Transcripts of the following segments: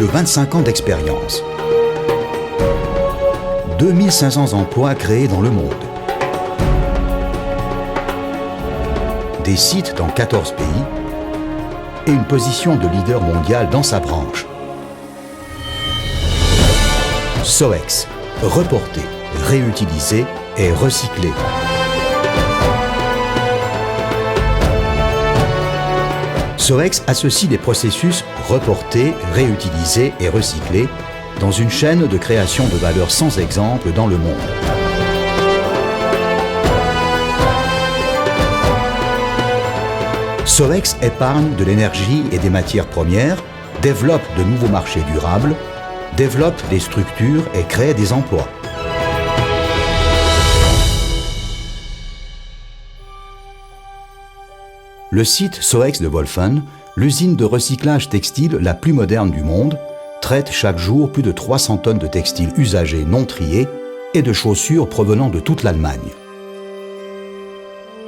de 25 ans d'expérience. 2500 emplois créés dans le monde. Des sites dans 14 pays et une position de leader mondial dans sa branche. SOEX, reporter, réutiliser et recycler. SOEX associe les processus reporter, réutiliser et recycler dans une chaîne de création de valeur sans exemple dans le monde. SOEX épargne de l'énergie et des matières premières, développe de nouveaux marchés durables, développe des structures et crée des emplois. Le site SOEX de Wolfen, l'usine de recyclage textile la plus moderne du monde, traite chaque jour plus de 300 tonnes de textiles usagés non triés et de chaussures provenant de toute l'Allemagne.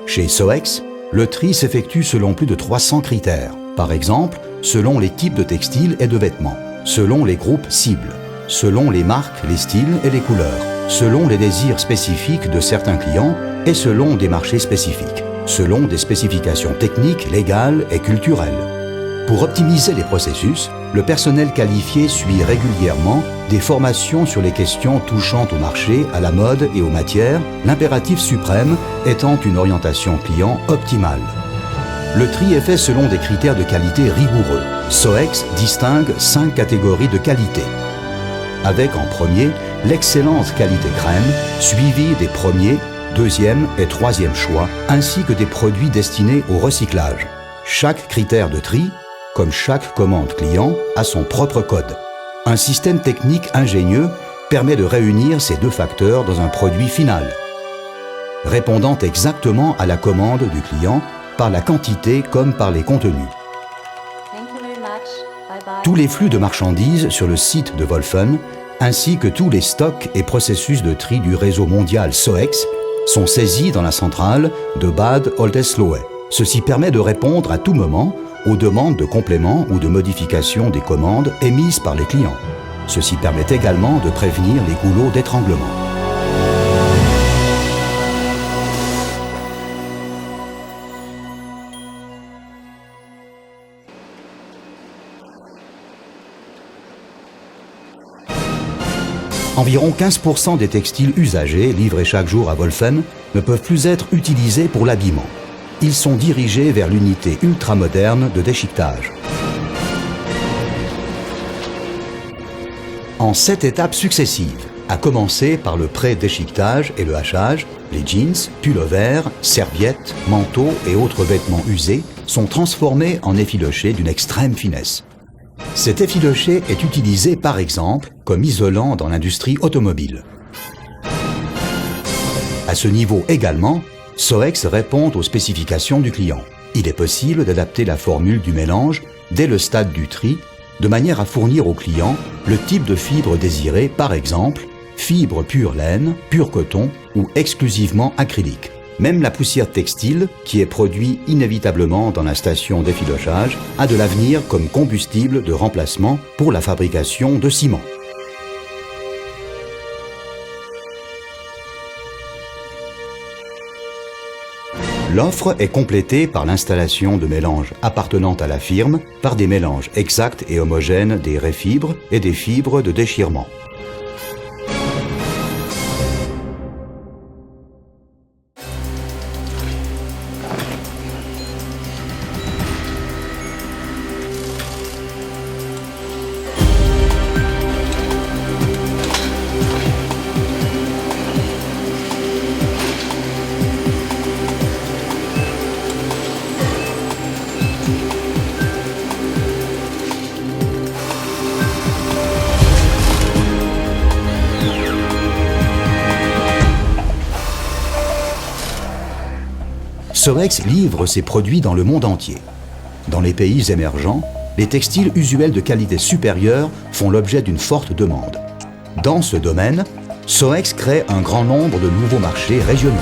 Chez SOEX, le tri s'effectue selon plus de 300 critères. Par exemple, selon les types de textiles et de vêtements, selon les groupes cibles, selon les marques, les styles et les couleurs, selon les désirs spécifiques de certains clients et selon des marchés spécifiques, selon des spécifications techniques, légales et culturelles. Pour optimiser les processus, le personnel qualifié suit régulièrement des formations sur les questions touchant au marché, à la mode et aux matières, l'impératif suprême étant une orientation client optimale. Le tri est fait selon des critères de qualité rigoureux. SOEX distingue 5 catégories de qualité, avec en premier l'excellente qualité crème, suivie des premiers, deuxième et troisième choix, ainsi que des produits destinés au recyclage. Chaque critère de tri, comme chaque commande client, a son propre code. Un système technique ingénieux permet de réunir ces deux facteurs dans un produit final, répondant exactement à la commande du client par la quantité comme par les contenus. Tous les flux de marchandises sur le site de Wolfen, ainsi que tous les stocks et processus de tri du réseau mondial SOEX, sont saisis dans la centrale de Bad Oldesloe. Ceci permet de répondre à tout moment aux demandes de compléments ou de modifications des commandes émises par les clients. Ceci permet également de prévenir les goulots d'étranglement. Environ 15% des textiles usagés livrés chaque jour à Wolfen ne peuvent plus être utilisés pour l'habillement. Ils sont dirigés vers l'unité ultramoderne de déchiquetage. En 7 étapes successives, à commencer par le pré-déchiquetage et le hachage, les jeans, pullovers, serviettes, manteaux et autres vêtements usés sont transformés en effilochés d'une extrême finesse. Cet effiloché est utilisé par exemple comme isolant dans l'industrie automobile. À ce niveau également, SOEX répond aux spécifications du client. Il est possible d'adapter la formule du mélange dès le stade du tri, de manière à fournir au client le type de fibre désiré, par exemple, fibre pure laine, pur coton ou exclusivement acrylique. Même la poussière textile, qui est produite inévitablement dans la station d'effilochage, a de l'avenir comme combustible de remplacement pour la fabrication de ciment. L'offre est complétée par l'installation de mélanges appartenant à la firme par des mélanges exacts et homogènes des réfibres et des fibres de déchirement. SOEX livre ses produits dans le monde entier. Dans les pays émergents, les textiles usuels de qualité supérieure font l'objet d'une forte demande. Dans ce domaine, SOEX crée un grand nombre de nouveaux marchés régionaux.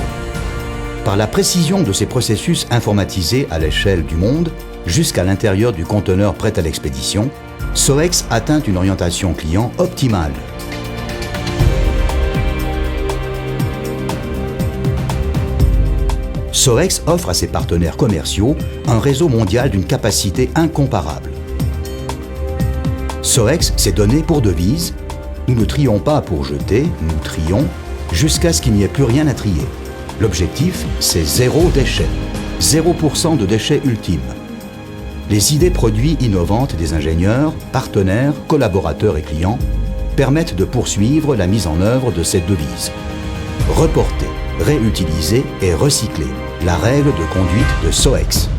Par la précision de ses processus informatisés à l'échelle du monde, jusqu'à l'intérieur du conteneur prêt à l'expédition, Soex atteint une orientation client optimale. Soex offre à ses partenaires commerciaux un réseau mondial d'une capacité incomparable. Soex s'est donné pour devise: nous ne trions pas pour jeter, nous trions jusqu'à ce qu'il n'y ait plus rien à trier. L'objectif, c'est 0 déchet, 0% de déchets ultimes. Les idées produits innovantes des ingénieurs, partenaires, collaborateurs et clients permettent de poursuivre la mise en œuvre de cette devise. Reporter, réutiliser et recycler, la règle de conduite de Soex.